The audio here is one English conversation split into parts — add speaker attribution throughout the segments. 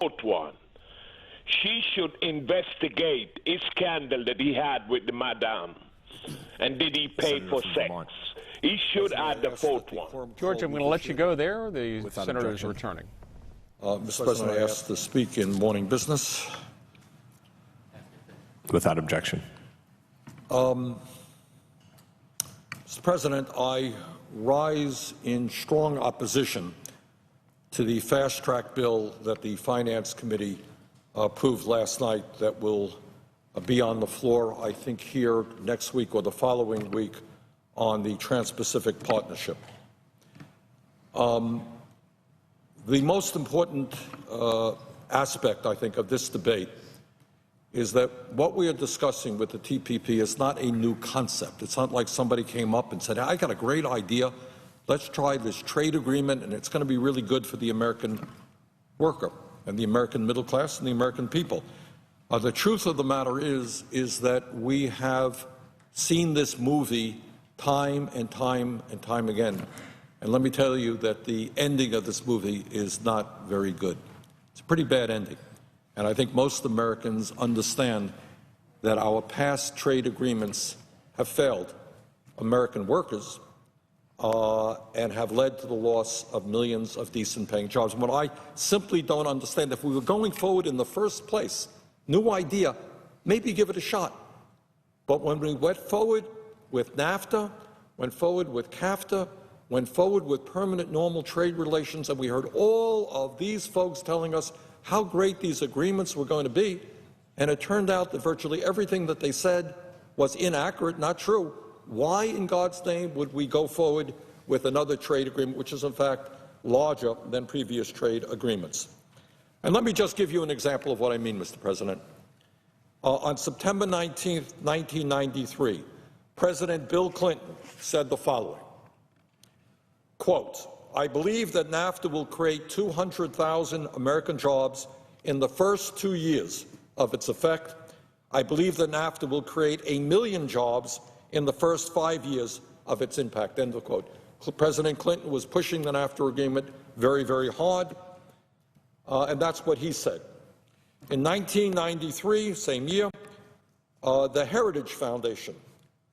Speaker 1: one. She should investigate a scandal that he had with the madam. And did he pay for sex? He should add the fourth one.
Speaker 2: George, I'm going to let you go there. The senator is returning.
Speaker 3: Mr. President, I ask to speak in morning business.
Speaker 4: Without objection.
Speaker 3: Mr. President, I rise in strong opposition to the fast-track bill that the Finance Committee approved last night that will be on the floor, I think, here next week or the following week on the Transpacific Partnership. The most important aspect, I think, of this debate is that what we are discussing with the TPP is not a new concept. It's not like somebody came up and said, I got a great idea. Let's try this trade agreement, and it's going to be really good for the American worker and the American middle class and the American people. The truth of the matter is that we have seen this movie time and time and time again. And let me tell you that the ending of this movie is not very good. It's a pretty bad ending. And I think most Americans understand that our past trade agreements have failed American workers and have led to the loss of millions of decent-paying jobs. What I simply don't understand, if we were going forward in the first place, new idea, maybe give it a shot. But when we went forward with NAFTA, went forward with CAFTA, went forward with permanent normal trade relations, and we heard all of these folks telling us how great these agreements were going to be, and it turned out that virtually everything that they said was inaccurate, not true. Why in God's name would we go forward with another trade agreement, which is in fact larger than previous trade agreements? And let me just give you an example of what I mean, Mr. President. On September 19, 1993, President Bill Clinton said the following, quote, I believe that NAFTA will create 200,000 American jobs in the first 2 years of its effect. I believe that NAFTA will create 1 million jobs in the first 5 years of its impact, end of quote. President Clinton was pushing the NAFTA agreement very, very hard, and that's what he said. In 1993, same year, the Heritage Foundation,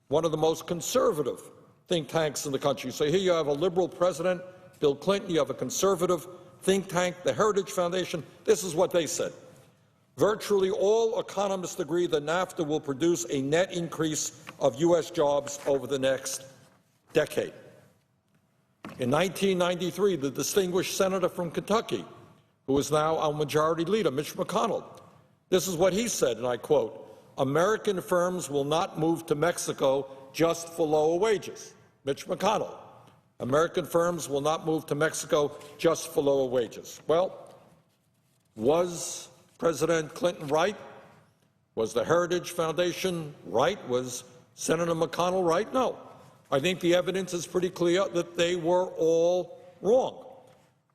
Speaker 3: one of the most conservative think tanks in the country. So here you have a liberal president, Bill Clinton, you have a conservative think tank, the Heritage Foundation. This is what they said. Virtually all economists agree that NAFTA will produce a net increase of U.S. jobs over the next decade. In 1993, the distinguished senator from Kentucky, who is now our majority leader, Mitch McConnell, this is what he said, and I quote, American firms will not move to Mexico just for lower wages. Mitch McConnell. American firms will not move to Mexico just for lower wages. Well, was President Clinton right? Was the Heritage Foundation right? Was Senator McConnell right? No. I think the evidence is pretty clear that they were all wrong.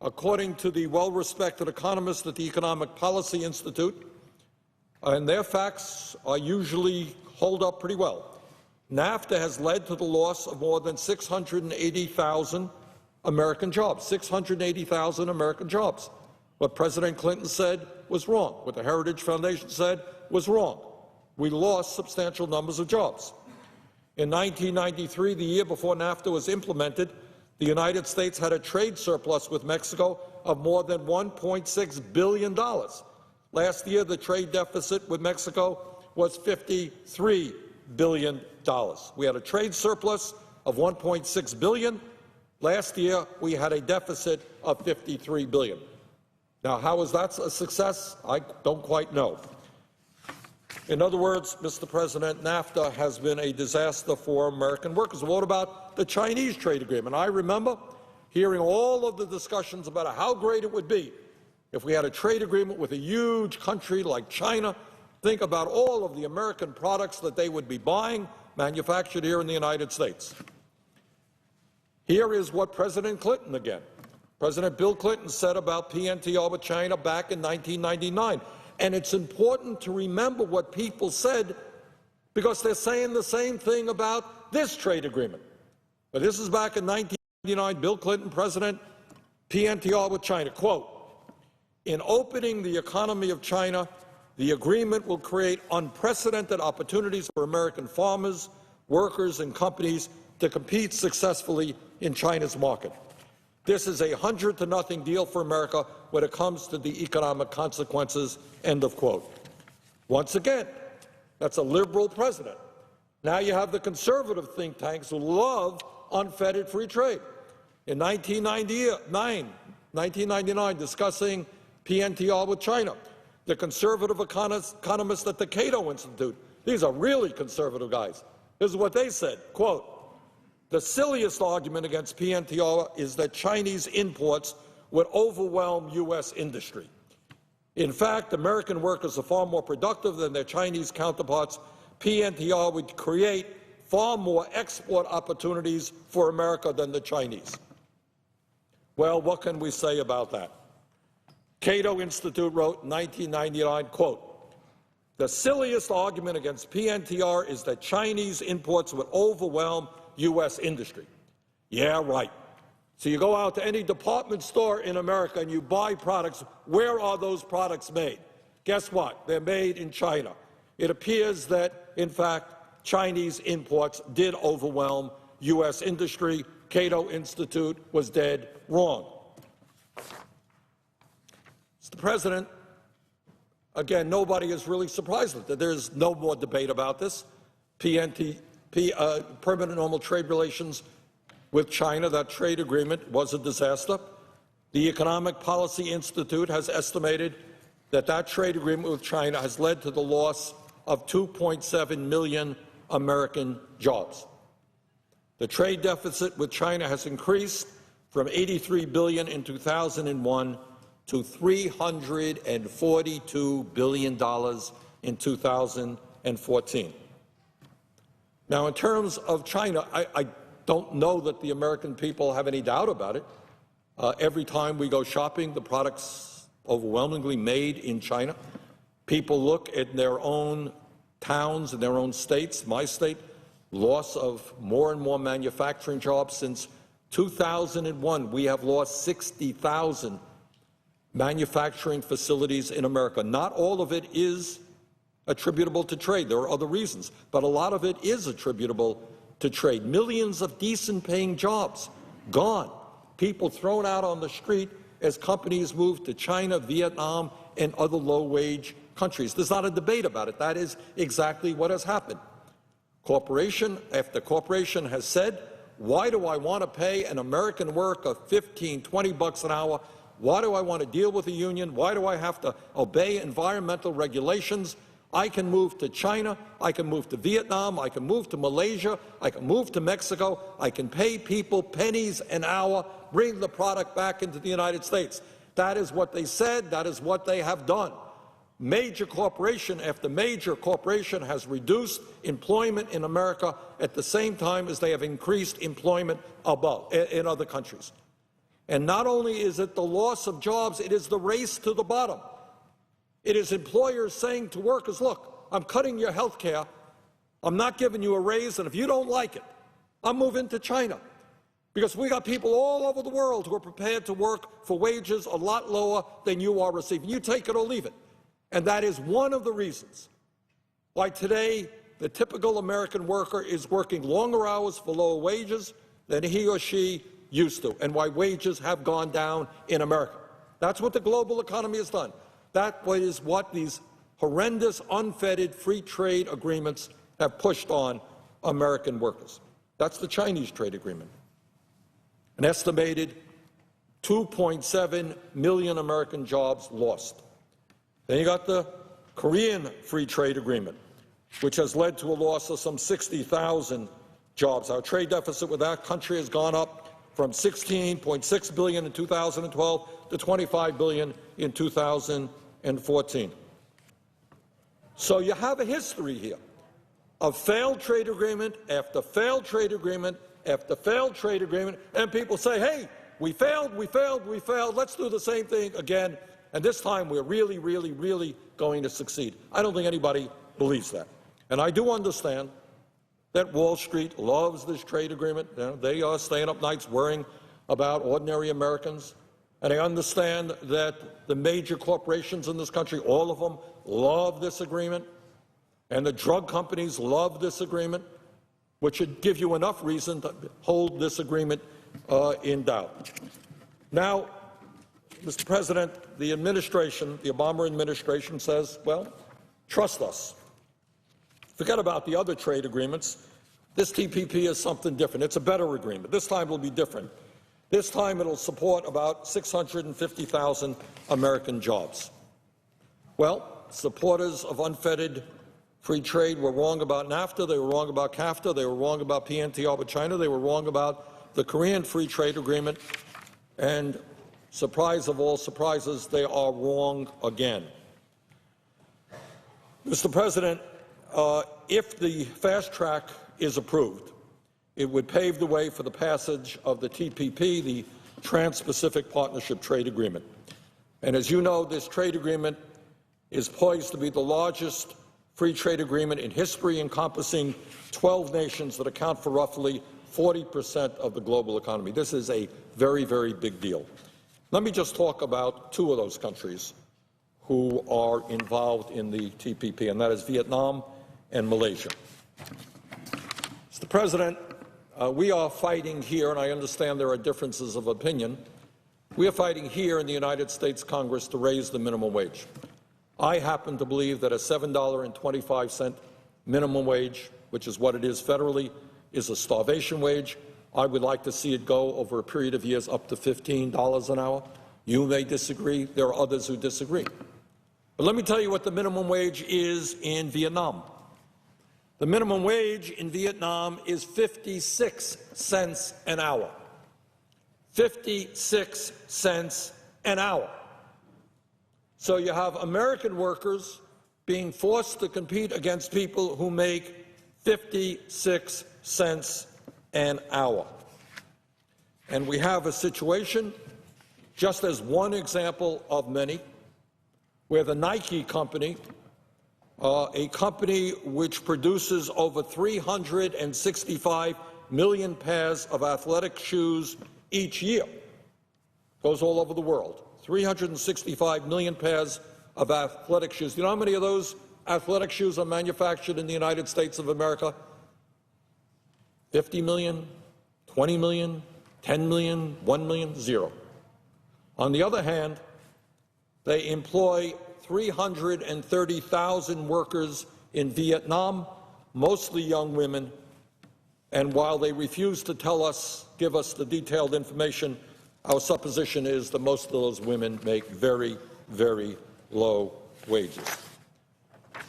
Speaker 3: According to the well-respected economists at the Economic Policy Institute, and their facts are usually hold up pretty well, NAFTA has led to the loss of more than 680,000 American jobs, 680,000 American jobs. What President Clinton said was wrong. What the Heritage Foundation said was wrong. We lost substantial numbers of jobs. In 1993, the year before NAFTA was implemented, the United States had a trade surplus with Mexico of more than $1.6 billion. Last year, the trade deficit with Mexico was $53 billion. We had a trade surplus of $1.6 billion. Last year, we had a deficit of $53 billion. Now, how is that a success? I don't quite know. In other words, Mr. President, NAFTA has been a disaster for American workers. What about the Chinese trade agreement? I remember hearing all of the discussions about how great it would be if we had a trade agreement with a huge country like China. Think about all of the American products that they would be buying, manufactured here in the United States. Here is what President Clinton again. President Bill Clinton said about PNTR with China back in 1999. And it's important to remember what people said because they're saying the same thing about this trade agreement. But this is back in 1999, Bill Clinton, President, PNTR with China. Quote, In opening the economy of China, the agreement will create unprecedented opportunities for American farmers, workers, and companies to compete successfully in China's market. This is a 100-0 deal for America when it comes to the economic consequences." End of quote. Once again, that's a liberal president. Now you have the conservative think tanks who love unfettered free trade. In 1999, discussing PNTR with China, the conservative economists at the Cato Institute, these are really conservative guys, this is what they said, quote, "The silliest argument against PNTR is that Chinese imports would overwhelm U.S. industry. In fact, American workers are far more productive than their Chinese counterparts. PNTR would create far more export opportunities for America than the Chinese." Well, what can we say about that? Cato Institute wrote in 1999, quote, "The silliest argument against PNTR is that Chinese imports would overwhelm U.S. industry." Yeah, right. So you go out to any department store in America and you buy products. Where are those products made? Guess what? They're made in China. It appears that, in fact, Chinese imports did overwhelm U.S. industry. Cato Institute was dead wrong. Mr. President, again, nobody is really surprised with that. There's no more debate about this. Permanent normal trade relations with China, that trade agreement was a disaster. The Economic Policy Institute has estimated that that trade agreement with China has led to the loss of 2.7 million American jobs. The trade deficit with China has increased from $83 billion in 2001 to $342 billion in 2014. Now, in terms of China, I don't know that the American people have any doubt about it. Every time we go shopping, the product's overwhelmingly made in China. People look at their own towns and their own states. My state, loss of more and more manufacturing jobs. Since 2001, we have lost 60,000 manufacturing facilities in America. Not all of it is attributable to trade. There are other reasons, but a lot of it is attributable to trade. Millions of decent-paying jobs gone. People thrown out on the street as companies move to China, Vietnam, and other low-wage countries. There's not a debate about it. That is exactly what has happened. Corporation after corporation has said, why do I want to pay an American worker $15, $20 an hour? Why do I want to deal with a union? Why do I have to obey environmental regulations? I can move to China, I can move to Vietnam, I can move to Malaysia, I can move to Mexico, I can pay people pennies an hour, bring the product back into the United States. That is what they said, that is what they have done. Major corporation after major corporation has reduced employment in America at the same time as they have increased employment in other countries. And not only is it the loss of jobs, it is the race to the bottom. It is employers saying to workers, look, I'm cutting your health care, I'm not giving you a raise, and if you don't like it, I'm moving to China. Because we got people all over the world who are prepared to work for wages a lot lower than you are receiving. You take it or leave it. And that is one of the reasons why today the typical American worker is working longer hours for lower wages than he or she used to, and why wages have gone down in America. That's what the global economy has done. That is what these horrendous, unfettered free trade agreements have pushed on American workers. That's the Chinese trade agreement. An estimated 2.7 million American jobs lost. Then you got the Korean free trade agreement, which has led to a loss of some 60,000 jobs. Our trade deficit with that country has gone up from $16.6 billion in 2012 to $25 billion in 2014. So you have a history here of failed trade agreement after failed trade agreement after failed trade agreement, and people say, hey, we failed, let's do the same thing again, and this time we're really, really, really going to succeed. I don't think anybody believes that. And I do understand that Wall Street loves this trade agreement. You know, they are staying up nights worrying about ordinary Americans And I understand that the major corporations in this country, all of them, love this agreement, and the drug companies love this agreement, which should give you enough reason to hold this agreement in doubt. Now, Mr. President, the administration, the Obama administration says, well, trust us. Forget about the other trade agreements. This TPP is something different. It's a better agreement. This time it will be different. This time it will support about 650,000 American jobs. Well, supporters of unfettered free trade were wrong about NAFTA, they were wrong about CAFTA, they were wrong about PNTR with China, they were wrong about the Korean Free Trade Agreement, and surprise of all surprises, they are wrong again. Mr. President, if the fast track is approved, it would pave the way for the passage of the TPP, the Transpacific Partnership Trade Agreement. And as you know, this trade agreement is poised to be the largest free trade agreement in history, encompassing 12 nations that account for roughly 40% of the global economy. This is a very, very big deal. Let me just talk about two of those countries who are involved in the TPP, and that is Vietnam and Malaysia. Mr. President, we are fighting here, and I understand there are differences of opinion, we are fighting here in the United States Congress to raise the minimum wage. I happen to believe that a $7.25 minimum wage, which is what it is federally, is a starvation wage. I would like to see it go over a period of years up to $15 an hour. You may disagree. There are others who disagree. But let me tell you what the minimum wage is in Vietnam. The minimum wage in Vietnam is 56 cents an hour. 56 cents an hour. So you have American workers being forced to compete against people who make 56 cents an hour. And we have a situation, just as one example of many, where the Nike company, a company which produces over 365 million pairs of athletic shoes each year, goes all over the world, 365 million pairs of athletic shoes. Do you know how many of those athletic shoes are manufactured in the United States of America? 50 million, 20 million, 10 million, 1 million, zero. On the other hand, they employ 330,000 workers in Vietnam, mostly young women, and while they refuse to give us the detailed information, our supposition is that most of those women make very, very low wages.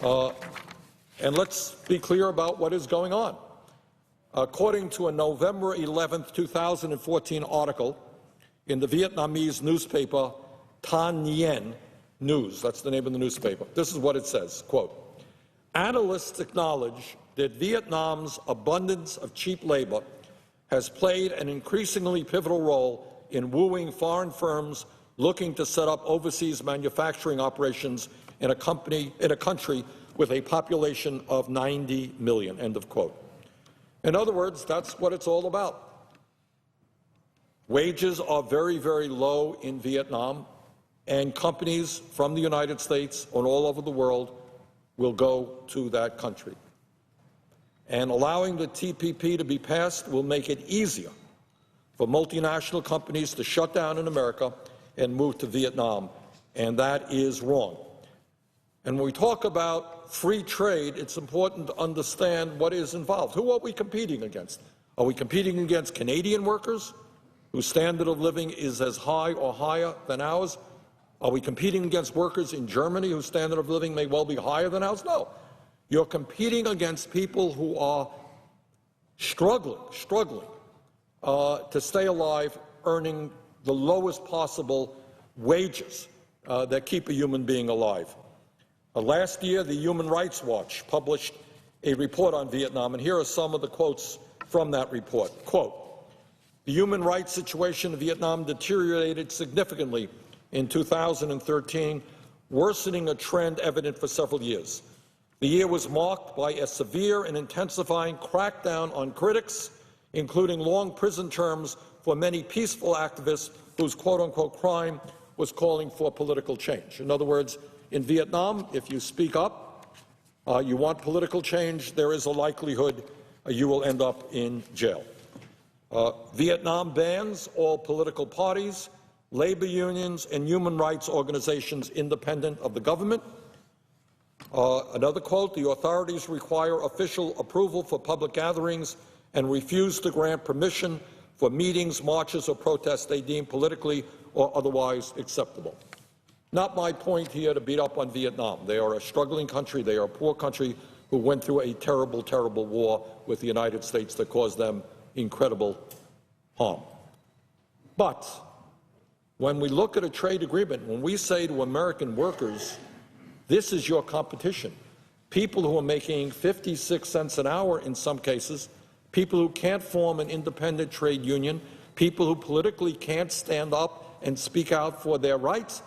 Speaker 3: And let's be clear about what is going on. According to a November 11, 2014 article in the Vietnamese newspaper Thanh Nien News, that's the name of the newspaper, this is what it says, quote, "Analysts acknowledge that Vietnam's abundance of cheap labor has played an increasingly pivotal role in wooing foreign firms looking to set up overseas manufacturing operations in a country with a population of 90 million, end of quote. In other words, that's what it's all about. Wages are very, very low in Vietnam, and companies from the United States and all over the world will go to that country. And allowing the TPP to be passed will make it easier for multinational companies to shut down in America and move to Vietnam, and that is wrong. And when we talk about free trade, it's important to understand what is involved. Who are we competing against? Are we competing against Canadian workers whose standard of living is as high or higher than ours? Are we competing against workers in Germany whose standard of living may well be higher than ours? No. You're competing against people who are struggling to stay alive, earning the lowest possible wages that keep a human being alive. Last year, the Human Rights Watch published a report on Vietnam, and here are some of the quotes from that report. Quote, "The human rights situation in Vietnam deteriorated significantly in 2013, worsening a trend evident for several years. The year was marked by a severe and intensifying crackdown on critics, including long prison terms for many peaceful activists whose quote-unquote crime was calling for political change. In other words, in Vietnam, if you speak up, you want political change, there is a likelihood you will end up in jail. Vietnam bans all political parties, labor unions, and human rights organizations independent of the government. Another quote, the authorities require official approval for public gatherings and refuse to grant permission for meetings, marches, or protests they deem politically or otherwise acceptable. Not my point here to beat up on Vietnam. They are a struggling country. They are a poor country who went through a terrible, terrible war with the United States that caused them incredible harm. But when we look at a trade agreement, when we say to American workers, this is your competition, people who are making 56 cents an hour in some cases, people who can't form an independent trade union, people who politically can't stand up and speak out for their rights,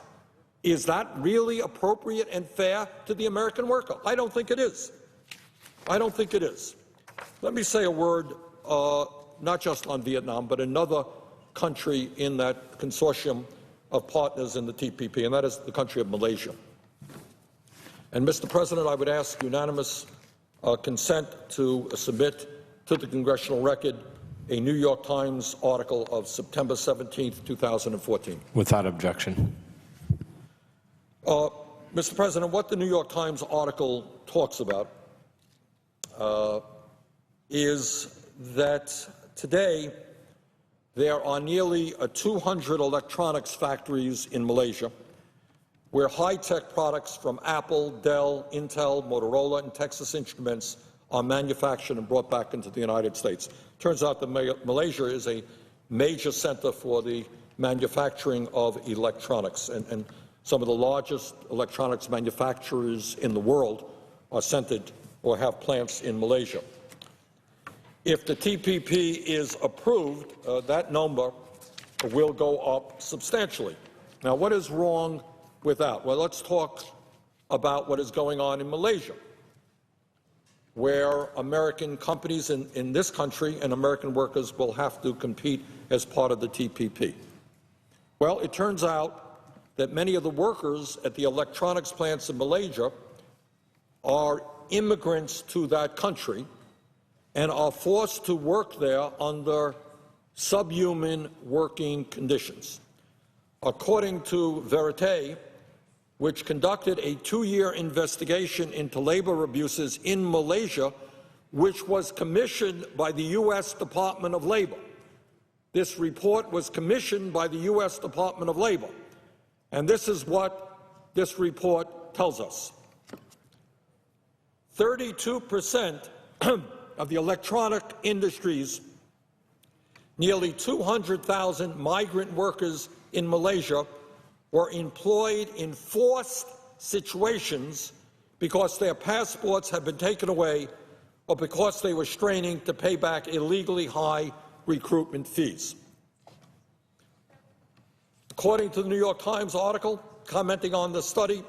Speaker 3: is that really appropriate and fair to the American worker? I don't think it is. I don't think it is. Let me say a word, not just on Vietnam, but another country in that consortium of partners in the TPP, and that is the country of Malaysia. And, Mr. President, I would ask unanimous consent to submit to the congressional record a New York Times article of September 17, 2014.
Speaker 4: Without objection.
Speaker 3: Mr. President, what the New York Times article talks about is that today there are nearly 200 electronics factories in Malaysia where high-tech products from Apple, Dell, Intel, Motorola, and Texas Instruments are manufactured and brought back into the United States. Turns out that Malaysia is a major center for the manufacturing of electronics, and some of the largest electronics manufacturers in the world are centered or have plants in Malaysia. If the TPP is approved, that number will go up substantially. Now, what is wrong with that? Well, let's talk about what is going on in Malaysia, where American companies in this country and American workers will have to compete as part of the TPP. Well, it turns out that many of the workers at the electronics plants in Malaysia are immigrants to that country and are forced to work there under subhuman working conditions. According to Verite, which conducted a 2-year investigation into labor abuses in Malaysia, which was commissioned by the U.S. Department of Labor. This report was commissioned by the U.S. Department of Labor. And this is what this report tells us. 32% of the electronic industries, nearly 200,000 migrant workers in Malaysia were employed in forced situations because their passports had been taken away or because they were straining to pay back illegally high recruitment fees. According to the New York Times article commenting on the study,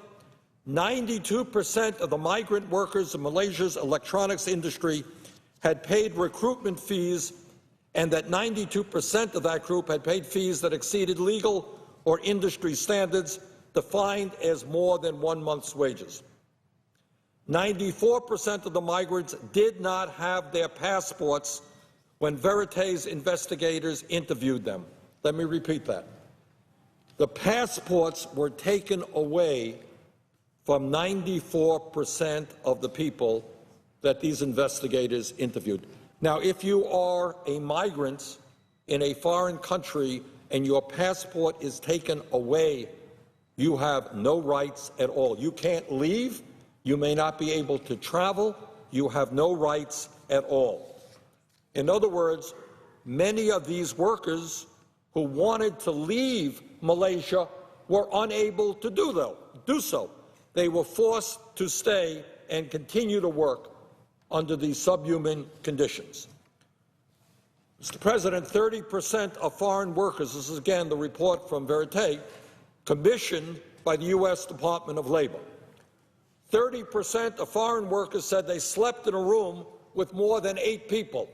Speaker 3: 92% of the migrant workers in Malaysia's electronics industry had paid recruitment fees, and that 92% of that group had paid fees that exceeded legal or industry standards defined as more than 1 month's wages. 94% of the migrants did not have their passports when Verite's investigators interviewed them. Let me repeat that. The passports were taken away from 94% of the people that these investigators interviewed. Now, if you are a migrant in a foreign country and your passport is taken away, you have no rights at all. You can't leave. You may not be able to travel. You have no rights at all. In other words, many of these workers who wanted to leave Malaysia were unable to do so. They were forced to stay and continue to work under these subhuman conditions. Mr. President, 30% of foreign workers, this is again the report from Verite, commissioned by the U.S. Department of Labor. 30% of foreign workers said they slept in a room with more than 8 people.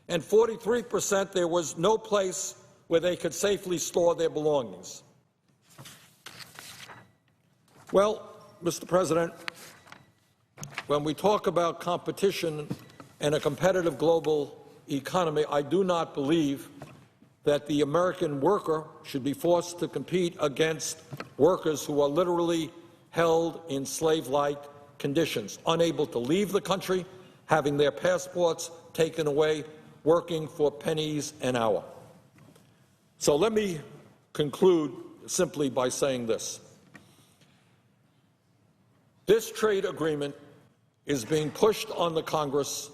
Speaker 3: And 43% there was no place where they could safely store their belongings. Well, Mr. President, when we talk about competition and a competitive global economy, I do not believe that the American worker should be forced to compete against workers who are literally held in slave-like conditions, unable to leave the country, having their passports taken away, working for pennies an hour. So let me conclude simply by saying this. This trade agreement is being pushed on the Congress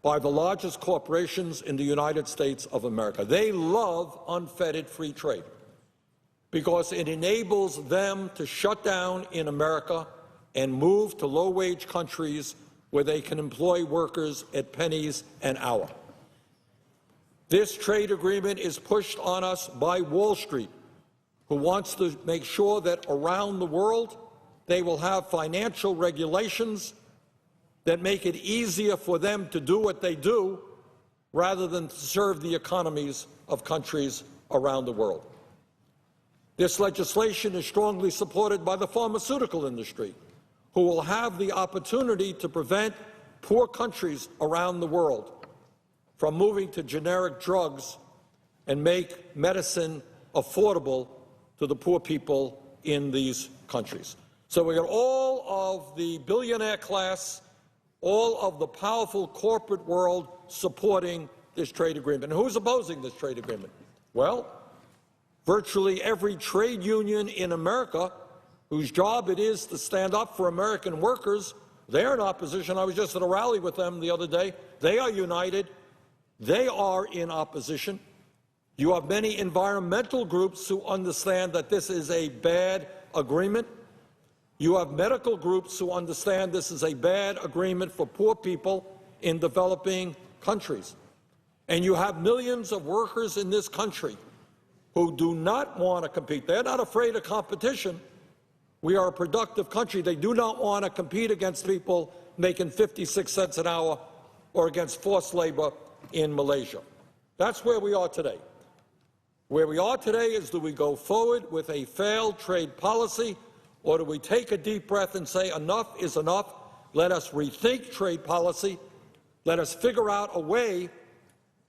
Speaker 3: by the largest corporations in the United States of America. They love unfettered free trade because it enables them to shut down in America and move to low-wage countries where they can employ workers at pennies an hour. This trade agreement is pushed on us by Wall Street, who wants to make sure that around the world they will have financial regulations that make it easier for them to do what they do rather than to serve the economies of countries around the world. This legislation is strongly supported by the pharmaceutical industry, who will have the opportunity to prevent poor countries around the world from moving to generic drugs and make medicine affordable to the poor people in these countries. So we got all of the billionaire class, all of the powerful corporate world supporting this trade agreement. And who's opposing this trade agreement? Well, virtually every trade union in America whose job it is to stand up for American workers, they're in opposition. I was just at a rally with them the other day. They are united. They are in opposition. You have many environmental groups who understand that this is a bad agreement. You have medical groups who understand this is a bad agreement for poor people in developing countries. And you have millions of workers in this country who do not want to compete. They're not afraid of competition. We are a productive country. They do not want to compete against people making 56 cents an hour or against forced labor in Malaysia. That's where we are today. Where we are today is, do we go forward with a failed trade policy, or do we take a deep breath and say enough is enough? Let us rethink trade policy. Let us figure out a way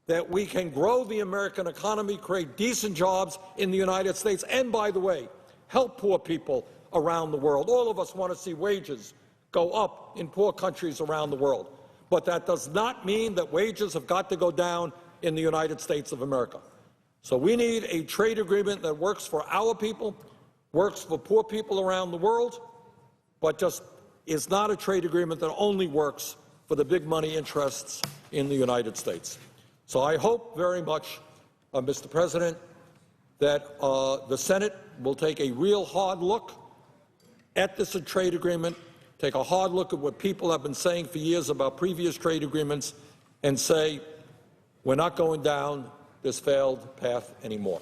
Speaker 3: that we can grow the American economy, create decent jobs in the United States, and, by the way, help poor people around the world. All of us want to see wages go up in poor countries around the world. But that does not mean that wages have got to go down in the United States of America. So we need a trade agreement that works for our people, works for poor people around the world, but just is not a trade agreement that only works for the big money interests in the United States. So I hope very much, Mr. President, that the Senate will take a real hard look at this trade agreement, take a hard look at what people have been saying for years about previous trade agreements, and say, we're not going down this failed path anymore.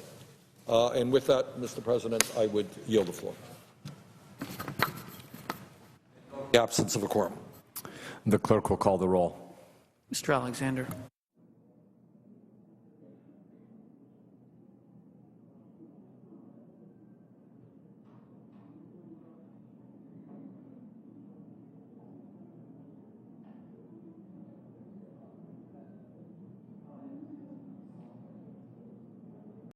Speaker 3: And with that, Mr. President, I would yield the floor. In the absence of a quorum.
Speaker 4: The clerk will call the roll.
Speaker 5: Mr. Alexander.